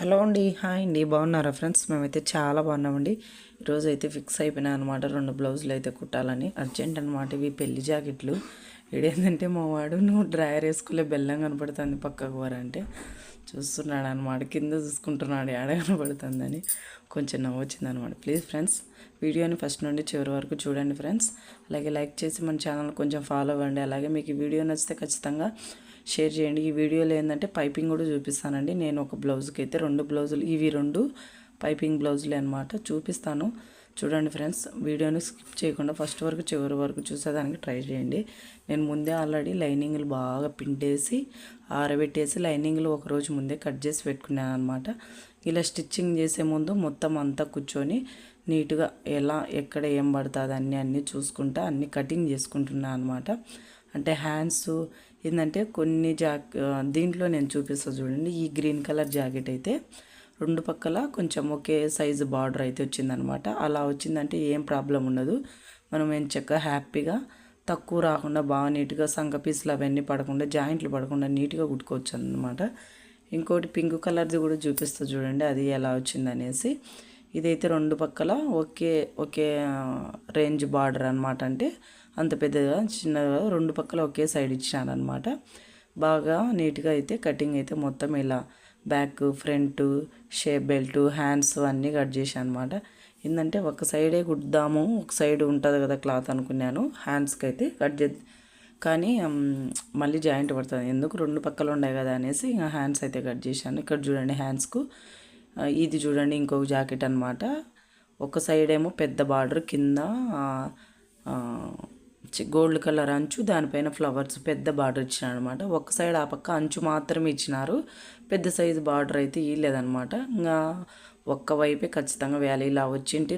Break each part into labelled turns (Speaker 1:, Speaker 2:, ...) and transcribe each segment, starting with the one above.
Speaker 1: Hello అండి, hi అండి, బాగున్నారా ఫ్రెండ్స్? మేమైతే చాలా బాగున్నామండి. ఈరోజు అయితే ఫిక్స్ అయిపోయినా అనమాట, 2 బ్లౌజులు అయితే కుట్టాలని. అర్జెంట్ అనమాట. ఇవి పెళ్లి జాకెట్లు. ఇడేంటంటే మా వాడు నువ్వు డ్రైయర్ వేసుకునే బెల్లం కనపడుతుంది పక్కకు వారంటే చూస్తున్నాడు అనమాట, కింద చూసుకుంటున్నాడు ఏడ కనపడుతుందని. కొంచెం నవ్వు వచ్చింది అనమాట. ప్లీజ్ ఫ్రెండ్స్, వీడియోని ఫస్ట్ నుండి చివరి వరకు చూడండి ఫ్రెండ్స్. అలాగే లైక్ చేసి మన ఛానల్ కొంచెం ఫాలో అవ్వండి. అలాగే మీకు ఈ వీడియో నచ్చితే ఖచ్చితంగా షేర్ చేయండి. ఈ వీడియోలో ఏంటంటే పైపింగ్ కూడా చూపిస్తానండి. నేను ఒక బ్లౌజ్కి అయితే 2 బ్లౌజులు, ఇవి 2 పైపింగ్ బ్లౌజులే అనమాట, చూపిస్తాను. చూడండి ఫ్రెండ్స్, వీడియోని స్కిప్ చేయకుండా ఫస్ట్ వరకు చివరి వరకు చూసేదానికి ట్రై చేయండి. నేను ముందే ఆల్రెడీ లైనింగ్లు బాగా పిండేసి ఆరబెట్టేసి లైనింగ్లు ఒకరోజు ముందే కట్ చేసి పెట్టుకున్నాను అనమాట. ఇలా స్టిచ్చింగ్ చేసే ముందు మొత్తం అంతా కూర్చొని నీట్గా ఎలా ఎక్కడ ఏం పడుతుంది అన్నీ చూసుకుంటా అన్నీ కటింగ్ చేసుకుంటున్నాను అనమాట. అంటే హ్యాండ్స్ ఏంటంటే కొన్ని దీంట్లో నేను చూపిస్తాను చూడండి. ఈ గ్రీన్ కలర్ జాకెట్ అయితే 2 పక్కల కొంచెం ఒకే సైజు బార్డర్ అయితే వచ్చిందనమాట. అలా వచ్చిందంటే ఏం ప్రాబ్లం ఉండదు. మనం చక్కగా హ్యాపీగా తక్కువ రాకుండా బాగా నీట్గా సంక పీసులు అవన్నీ పడకుండా జాయింట్లు పడకుండా నీట్గా కుట్టుకోవచ్చు అనమాట. ఇంకోటి పింక్ కలర్ది కూడా చూపిస్తా చూడండి, అది ఎలా వచ్చిందనేసి. ఇదైతే 2 పక్కల ఒకే రేంజ్ బార్డర్ అనమాట. అంటే అంత పెద్దగా చిన్నగా 2 పక్కల ఒకే సైడ్ ఇచ్చినాను అనమాట. బాగా నీట్గా అయితే కటింగ్ అయితే మొత్తం ఇలా back front shape belt hands అన్నీ కట్ చేశాను అనమాట. ఏంటంటే ఒక సైడే కుడదాము, ఒక సైడ్ ఉంటుంది కదా క్లాత్ అనుకున్నాను. హ్యాండ్స్కి అయితే కట్ చే కానీ మళ్ళీ జాయింట్ పడుతుంది ఎందుకు, 2 పక్కలు ఉన్నాయి కదా అనేసి ఇంకా హ్యాండ్స్ అయితే కట్ చేశాను. ఇక్కడ చూడండి హ్యాండ్స్కు ఇది చూడండి ఇంకొక జాకెట్ అనమాట. ఒక సైడ్ ఏమో పెద్ద బార్డర్ కింద గోల్డ్ కలర్ అంచు, దానిపైన ఫ్లవర్స్ పెద్ద బార్డర్ ఇచ్చినారు అనమాట. ఒక సైడ్ ఆ పక్క అంచు మాత్రమే ఇచ్చినారు, పెద్ద సైజు బార్డర్ అయితే ఇవ్వలేదనమాట. ఇంకా ఒక్క వైపే ఖచ్చితంగా వేయాలి. ఇలా వచ్చింటి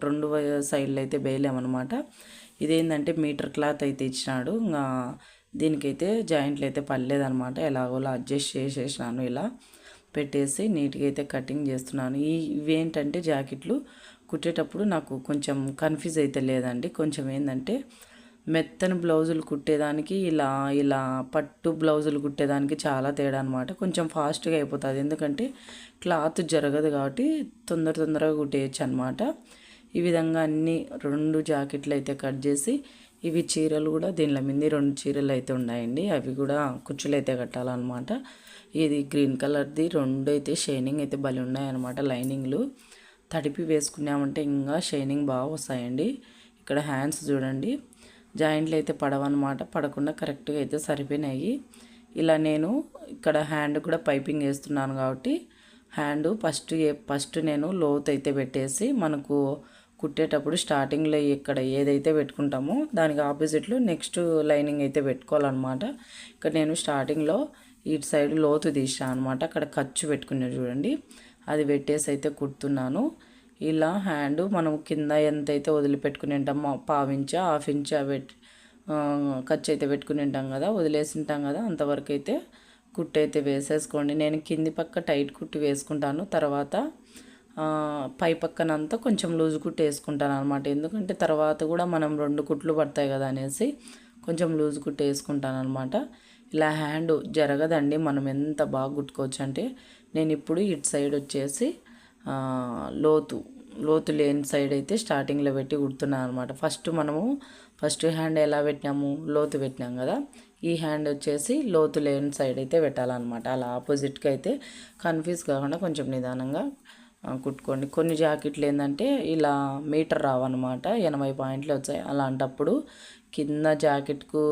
Speaker 1: రెండు సైడ్లు అయితే వేయలేమన్నమాట. ఇదేంటంటే మీటర్ క్లాత్ అయితే ఇచ్చినాడు. ఇంకా దీనికైతే జాయింట్లు అయితే పర్లేదనమాట. ఎలాగోలా అడ్జస్ట్ చేసేసినాను. ఇలా పెట్టేసి నీట్గా అయితే కటింగ్ చేస్తున్నాను. ఇవేంటంటే జాకెట్లు కుట్టేటప్పుడు నాకు కొంచెం కన్ఫ్యూజ్ అయితే లేదండి. కొంచెం ఏంటంటే మెత్తని బ్లౌజులు కుట్టేదానికి ఇలా పట్టు బ్లౌజులు కుట్టేదానికి చాలా తేడా అనమాట. కొంచెం ఫాస్ట్గా అయిపోతుంది, ఎందుకంటే క్లాత్ జరగదు కాబట్టి తొందరగా కుట్టేయచ్చు అనమాట. ఈ విధంగా అన్ని 2 జాకెట్లు అయితే కట్ చేసి, ఇవి చీరలు కూడా దీనిలో మీద 2 చీరలు అయితే ఉన్నాయండి. అవి కూడా కుచ్చులు అయితే కట్టాలన్నమాట. ఇది గ్రీన్ కలర్ది 2 అయితే షైనింగ్ అయితే భలే ఉన్నాయన్నమాట. లైనింగ్లు తడిపి వేసుకున్నామంటే ఇంకా షైనింగ్ బాగా వస్తాయండి. ఇక్కడ హ్యాండ్స్ చూడండి, జాయింట్లు అయితే పడవన్నమాట. పడకుండా కరెక్ట్గా అయితే సరిపోయినాయి. ఇలా నేను ఇక్కడ హ్యాండ్ కూడా పైపింగ్ వేస్తున్నాను కాబట్టి హ్యాండ్ ఫస్ట్ నేను లోతు అయితే పెట్టేసి, మనకు కుట్టేటప్పుడు స్టార్టింగ్లో ఇక్కడ ఏదైతే పెట్టుకుంటామో దానికి ఆపోజిట్లో నెక్స్ట్ లైనింగ్ అయితే పెట్టుకోవాలన్నమాట. ఇక్కడ నేను స్టార్టింగ్లో ఇటు సైడ్ లోతు తీసాను అనమాట. అక్కడ ఖర్చు పెట్టుకునే చూడండి, అది పెట్టేసి అయితే కుడుతున్నాను. ఇలా హ్యాండ్ మనం కింద ఎంతైతే వదిలిపెట్టుకుని ఉంటామో పావించా హాఫ్ ఇంచా ఖర్చు అయితే పెట్టుకుని ఉంటాం కదా, వదిలేసి ఉంటాం కదా, అంతవరకు అయితే కుట్టు అయితే వేసేసుకోండి. నేను కింది పక్క టైట్ కుట్టు వేసుకుంటాను, తర్వాత పై పక్కనంతా కొంచెం లూజ్ కుట్టు వేసుకుంటాను అనమాట. ఎందుకంటే తర్వాత కూడా మనం 2 కుట్లు పడతాయి కదా అనేసి కొంచెం లూజ్ కుట్టు వేసుకుంటాను అనమాట. ఇలా హ్యాండ్ జరగదండి, మనం ఎంత బాగా కుట్టుకోవచ్చు అంటే. నేను ఇప్పుడు ఇటు సైడ్ వచ్చేసి లోతు లేని సైడ్ అయితే స్టార్టింగ్లో పెట్టి కుడుతున్నాను అనమాట. ఫస్ట్ హ్యాండ్ ఎలా పెట్టినాము, లోతు పెట్టినాం కదా, ఈ హ్యాండ్ వచ్చేసి లోతు లేని సైడ్ అయితే పెట్టాలన్నమాట. అలా ఆపోజిట్గా అయితే కన్ఫ్యూజ్ కాకుండా కొంచెం నిదానంగా కుట్టుకోండి. కొన్ని జాకెట్లు ఏంటంటే ఇలా మీటర్ రావన్నమాట, 80 పాయింట్లు వచ్చాయి. అలాంటప్పుడు కింద జాకెట్కు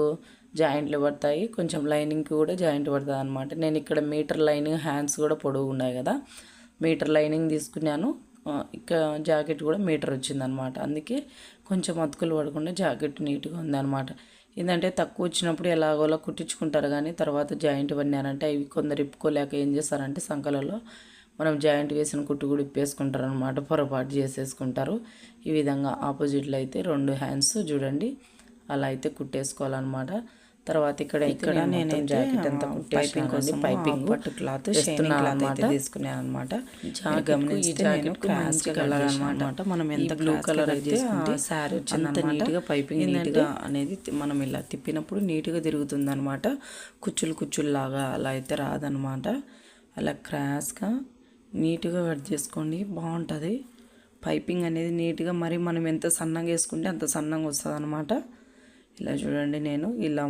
Speaker 1: జాయింట్లు పడతాయి, కొంచెం లైనింగ్కి కూడా జాయింట్ పడుతుంది అనమాట. నేను ఇక్కడ మీటర్ లైనింగ్ హ్యాండ్స్ కూడా పొడవు ఉన్నాయి కదా, మీటర్ లైనింగ్ తీసుకున్నాను. ఇక్కడ జాకెట్ కూడా మీటర్ వచ్చిందనమాట. అందుకే కొంచెం అతుకులు పడకుండా జాకెట్ నీట్గా ఉందన్నమాట. ఏంటంటే తక్కువ వచ్చినప్పుడు ఎలాగోలా కుట్టించుకుంటారు, కానీ తర్వాత జాయింట్ పడినారంటే అవి కొందరు ఇప్పుకోలేక ఏం చేస్తారంటే సంకలలో మనం జాయింట్ వేసిన కుట్టు కూడా ఇప్పేసుకుంటారు అనమాట, పొరపాటు చేసేసుకుంటారు. ఈ విధంగా ఆపోజిట్లో అయితే 2 హ్యాండ్స్ చూడండి అలా అయితే కుట్టేసుకోవాలన్నమాట. తర్వాత ఇక్కడ నేను జాకెట్ అంతా కుట్టేసిన పైపింగ్ పట్టు క్లాత్ షైనింగ్ క్లాత్ అయితే తీసుకున్నాను అనమాట. గమనించి నేను క్లాస్ కలర్ అనమాట, మనం ఎంత బ్లూ కలర్ అయితే శారీ వచ్చింది నీట్గా పైపింగ్ నీట్గా అనేది మనం ఇలా తిప్పినప్పుడు నీట్గా తిరుగుతుంది అనమాట. కుచ్చులు లాగా అలా అయితే రాదనమాట. అలా క్రాస్గా నీట్గా కట్ చేసుకోండి, బాగుంటుంది పైపింగ్ అనేది నీట్గా. మరి మనం ఎంత సన్నగా వేసుకుంటే అంత సన్నగా వస్తుంది అనమాట. ఇలా చూడండి, నేను ఇలా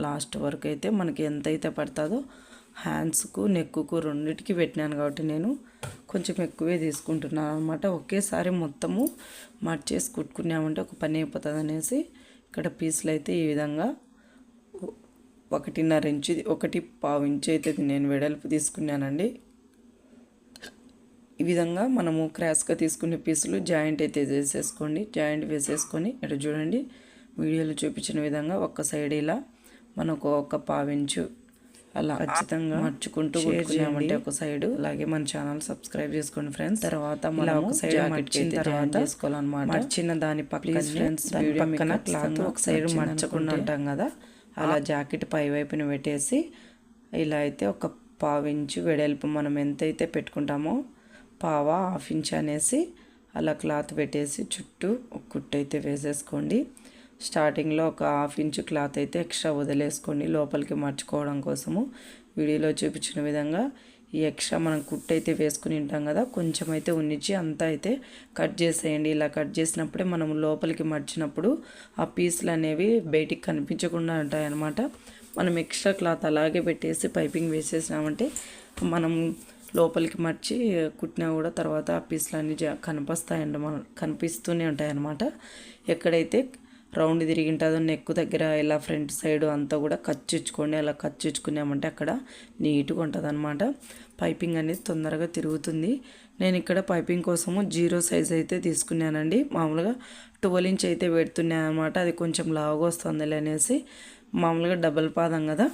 Speaker 1: లాస్ట్ వరకు అయితే మనకి ఎంతైతే పడుతుందో హ్యాండ్స్కు నెక్కుకు రెండింటికి పెట్టినాను కాబట్టి నేను కొంచెం ఎక్కువే తీసుకుంటున్నాను అనమాట. ఒకేసారి మొత్తము మర్చేసి కుట్టుకున్నామంటే ఒక పని అయిపోతుంది అనేసి ఇక్కడ పీసులు అయితే ఈ విధంగా 1.5 ఇంచు 1.5 ఇంచు అయితే నేను వెడల్పు తీసుకున్నానండి. ఈ విధంగా మనము క్రాస్గా తీసుకునే పీసులు జాయింట్ అయితే వేసేసుకోండి. జాయింట్ వేసేసుకొని ఇక్కడ చూడండి వీడియోలో చూపించిన విధంగా ఒక్క సైడ్ ఇలా మనకు 1.5 ఇంచు అలా ఖచ్చితంగా మర్చుకుంటూ కుట్టుకున్నామంటే ఒక సైడు. అలాగే మన ఛానల్ సబ్స్క్రైబ్ చేసుకోండి ఫ్రెండ్స్. తర్వాత మనం ఒక సైడ్ మర్చిన తర్వాత చేసుకోవాలన్నమాట. మర్చిన దాని పక్కన ఫ్రెండ్స్ పక్కన క్లాత్ ఒక సైడ్ మర్చకుండా ఉంటాం కదా, అలా జాకెట్ పై వైపున పెట్టేసి ఇలా అయితే 1.5 ఇంచు వెడల్పు మనం ఎంతైతే పెట్టుకుంటామో 1/2 ఇంచ్ అనేసి అలా క్లాత్ పెట్టేసి చుట్టూ ఒక కుట్టు అయితే వేసేసుకోండి. స్టార్టింగ్లో ఒక 1/2 ఇంచు క్లాత్ అయితే ఎక్స్ట్రా వదిలేసుకోండి లోపలికి మర్చుకోవడం కోసము. వీడియోలో చూపించిన విధంగా ఈ ఎక్స్ట్రా మనం కుట్టు అయితే వేసుకుని ఉంటాం కదా, కొంచెం అయితే ఉన్నిచ్చి అంతా అయితే కట్ చేసేయండి. ఇలా కట్ చేసినప్పుడే మనం లోపలికి మర్చినప్పుడు ఆ పీసులు అనేవి బయటికి కనిపించకుండా ఉంటాయన్నమాట. మనం ఎక్స్ట్రా క్లాత్ అలాగే పెట్టేసి పైపింగ్ వేసేసినామంటే మనం లోపలికి మర్చి కుట్టినా కూడా తర్వాత ఆ పీసులు అన్నీ కనిపిస్తాయండి, మనం కనిపిస్తూనే ఉంటాయన్నమాట. ఎక్కడైతే రౌండ్ తిరిగి ఉంటుందో నెక్ దగ్గర ఇలా ఫ్రంట్ సైడ్ అంతా కూడా కచ్చిచ్చుకోండి. అలా కచ్చిచ్చుకున్నామంటే అక్కడ నీట్గా ఉంటుంది అనమాట. పైపింగ్ అనేది తొందరగా తిరుగుతుంది. నేను ఇక్కడ పైపింగ్ కోసము 0 సైజ్ అయితే తీసుకున్నానండి. మామూలుగా 12 ఇంచ్ అయితే పెడుతున్నాను అనమాట. అది కొంచెం లావుగా వస్తుంది అనేసి, మామూలుగా డబల్ పాదం కదా,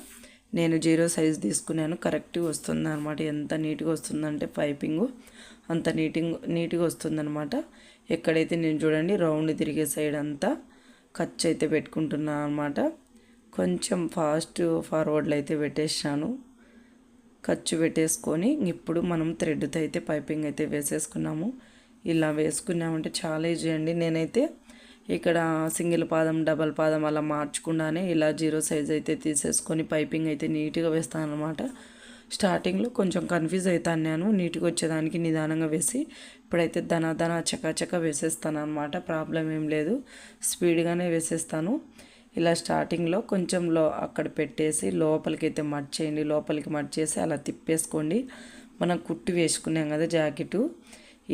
Speaker 1: నేను 0 సైజ్ తీసుకున్నాను. కరెక్ట్గా వస్తుంది అనమాట. ఎంత నీట్గా వస్తుందంటే పైపింగు అంత నీట్గా వస్తుందన్నమాట. ఎక్కడైతే నేను చూడండి రౌండ్ తిరిగే సైడ్ అంతా ఖర్చు అయితే పెట్టుకుంటున్నాను అనమాట. కొంచెం ఫార్వర్డ్లో అయితే పెట్టేసాను. ఖర్చు పెట్టేసుకొని ఇప్పుడు మనం థ్రెడ్తో అయితే పైపింగ్ అయితే వేసేసుకున్నాము. ఇలా వేసుకున్నామంటే చాలా ఈజీ అండి. నేనైతే ఇక్కడ సింగిల్ పాదం డబల్ పాదం అలా మార్చకుండానే ఇలా 0 సైజ్ అయితే తీసేసుకొని పైపింగ్ అయితే నీట్గా వేస్తాను అనమాట. స్టార్టింగ్లో కొంచెం కన్ఫ్యూజ్ అవుతాను నేను, నీట్గా వచ్చేదానికి నిదానంగా వేసి ఇప్పుడైతే దన చకాచక వేసేస్తాను అనమాట. ప్రాబ్లం ఏం లేదు, స్పీడ్గానే వేసేస్తాను. ఇలా స్టార్టింగ్లో కొంచెం అక్కడ పెట్టేసి లోపలికి అయితే మర్చేయండి. లోపలికి మర్చేసి అలా తిప్పేసుకోండి. మనం కుట్టి వేసుకున్నాం కదా జాకెట్,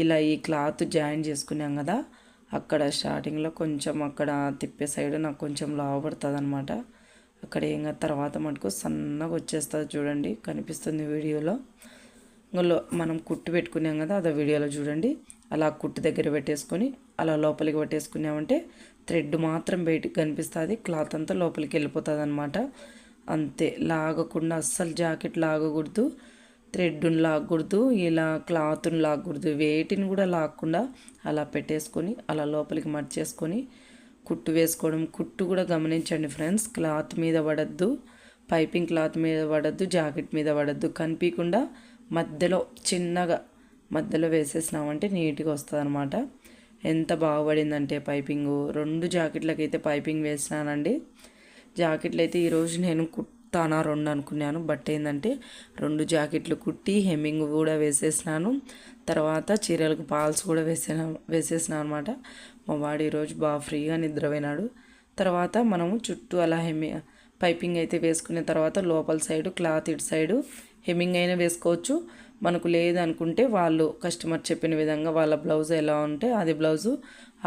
Speaker 1: ఇలా ఈ క్లాత్ జాయిన్ చేసుకున్నాం కదా, అక్కడ స్టార్టింగ్లో కొంచెం అక్కడ తిప్పే సైడ్ నాకు కొంచెం లావు పడుతుంది అనమాట. అక్కడ ఇంకా తర్వాత మటుకు సన్నగా వచ్చేస్తుంది చూడండి, కనిపిస్తుంది వీడియోలో. మనం కుట్టు పెట్టుకున్నాం కదా, అదే వీడియోలో చూడండి. అలా కుట్టు దగ్గర పెట్టేసుకొని అలా లోపలికి పెట్టేసుకున్నామంటే థ్రెడ్ మాత్రం బయటికి కనిపిస్తుంది, క్లాత్ అంతా లోపలికి వెళ్ళిపోతుంది అనమాట. అంతే, లాగకుండా అస్సలు జాకెట్ లాగకూడదు, థ్రెడ్ని లాగకూడదు, ఇలా క్లాత్ని లాగకూడదు, వేటిని కూడా లాగకుండా అలా పెట్టేసుకొని అలా లోపలికి మర్చేసుకొని కుట్టు వేసుకోవడం. కుట్టు కూడా గమనించండి ఫ్రెండ్స్, క్లాత్ మీద పడద్దు, పైపింగ్ క్లాత్ మీద పడద్దు, జాకెట్ మీద పడద్దు, కనిపించకుండా మధ్యలో చిన్నగా మధ్యలో వేసేసినామంటే నీట్గా వస్తుంది అనమాట. ఎంత బాగుపడిందంటే పైపింగు 2 జాకెట్లకైతే పైపింగ్ వేసినానండి. జాకెట్లు అయితే ఈరోజు నేను కుట్టానా 2 అనుకున్నాను, బట్ ఏంటంటే 2 జాకెట్లు కుట్టి హెమ్మింగ్ కూడా వేసేసినాను. తర్వాత చీరలకు పాల్స్ కూడా వేసేసినాను అనమాట. మా వాడు ఈరోజు బాగా ఫ్రీగా నిద్రపోయినాడు. తర్వాత మనము చుట్టూ అలా పైపింగ్ అయితే వేసుకున్న తర్వాత లోపల సైడు క్లాత్ ఇటు సైడు హెమ్మింగ్ అయినా వేసుకోవచ్చు. మనకు లేదనుకుంటే వాళ్ళు కస్టమర్ చెప్పిన విధంగా వాళ్ళ బ్లౌజ్ ఎలా ఉంటే అది బ్లౌజు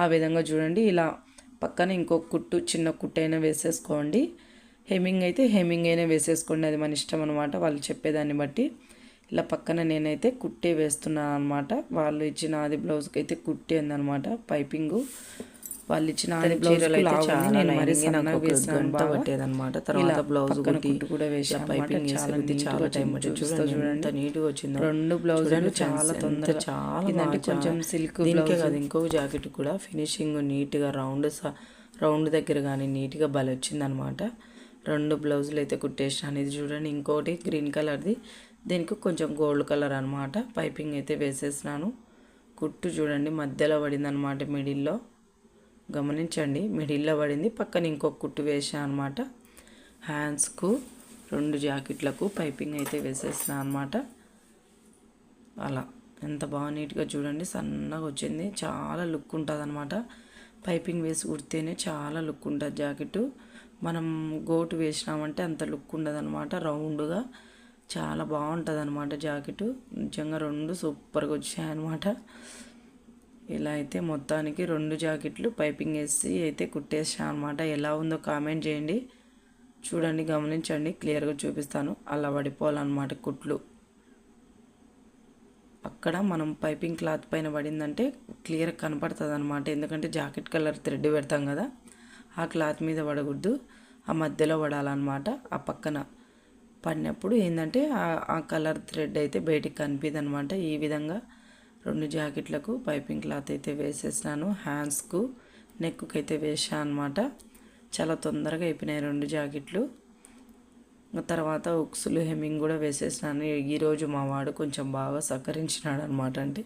Speaker 1: ఆ విధంగా చూడండి. ఇలా పక్కన ఇంకొక కుట్టు చిన్న కుట్టు అయినా వేసేసుకోండి. హెమ్మింగ్ అయితే హెమ్మింగ్ అయినా వేసేసుకోండి, అది మన ఇష్టం అనమాట, వాళ్ళు చెప్పేదాన్ని బట్టి. ఇలా పక్కన నేనైతే కుట్టే వేస్తున్నాను అనమాట. వాళ్ళు ఇచ్చిన ఆది బ్లౌజ్కి అయితే కుట్టేందనమాట పైపింగు. వాళ్ళు ఇచ్చిన ఆది బ్లౌజ్ పట్టేదనమాట. తర్వాత బ్లౌజ్ కుట్టు కూడా వేసి పైపింగ్ చాలా టైం చూడండి నీట్గా వచ్చింది. 2 బ్లౌజులు చాలా తొందరగా, చాలా కొంచెం సిల్క్ దీనికే కాదు ఇంకొక జాకెట్ కూడా ఫినిషింగ్ నీట్గా రౌండ్ దగ్గర కానీ నీట్గా భలే వచ్చిందనమాట. 2 బ్లౌజులు అయితే కుట్టేసాను. ఇది చూడండి ఇంకోటి గ్రీన్ కలర్ది, దీనికి కొంచెం గోల్డ్ కలర్ అనమాట. పైపింగ్ అయితే వేసేసినాను. కుట్టు చూడండి మధ్యలో పడింది అనమాట, మిడిల్లో గమనించండి, మిడిల్లో పడింది. పక్కన ఇంకొక కుట్టు వేసాను అనమాట. హ్యాండ్స్కు 2 జాకెట్లకు పైపింగ్ అయితే వేసేసినా అనమాట. అలా ఎంత బాగా నీట్గా చూడండి, సన్నగా వచ్చింది. చాలా లుక్ ఉంటుంది అనమాట. పైపింగ్ వేసి కుడితేనే చాలా లుక్ ఉంటుంది జాకెట్. మనం గోటు వేసినామంటే అంత లుక్ ఉండదు అనమాట. రౌండ్గా చాలా బాగుంటుంది అనమాట జాకెట్. నిజంగా రెండు సూపర్గా వచ్చాయి అనమాట. ఇలా అయితే మొత్తానికి 2 జాకెట్లు పైపింగ్ వేసి అయితే కుట్టేసాను అనమాట. ఎలా ఉందో కామెంట్ చేయండి. చూడండి, గమనించండి, క్లియర్గా చూపిస్తాను. అలా పడిపోవాలన్నమాట కుట్లు. అక్కడ మనం పైపింగ్ క్లాత్ పైన పడిందంటే క్లియర్గా కనపడుతుంది అనమాట. ఎందుకంటే జాకెట్ కలర్ థ్రెడ్ పెడతాం కదా, ఆ క్లాత్ మీద పడకూడదు, ఆ మధ్యలో పడాలన్నమాట. ఆ పక్కన పడినప్పుడు ఏంటంటే ఆ కలర్ థ్రెడ్ అయితే బయటికి కనిపిదు అనమాట. ఈ విధంగా 2 జాకెట్లకు పైపింగ్ క్లాత్ అయితే వేసేసినాను. హ్యాండ్స్కు, నెక్కు అయితే వేసాను అనమాట. చాలా తొందరగా అయిపోయినాయి 2 జాకెట్లు. తర్వాత ఉక్సులు హెమ్మింగ్ కూడా వేసేసినాను. ఈరోజు మా వాడు కొంచెం బాగా సహకరించినాడు అనమాట. అంటే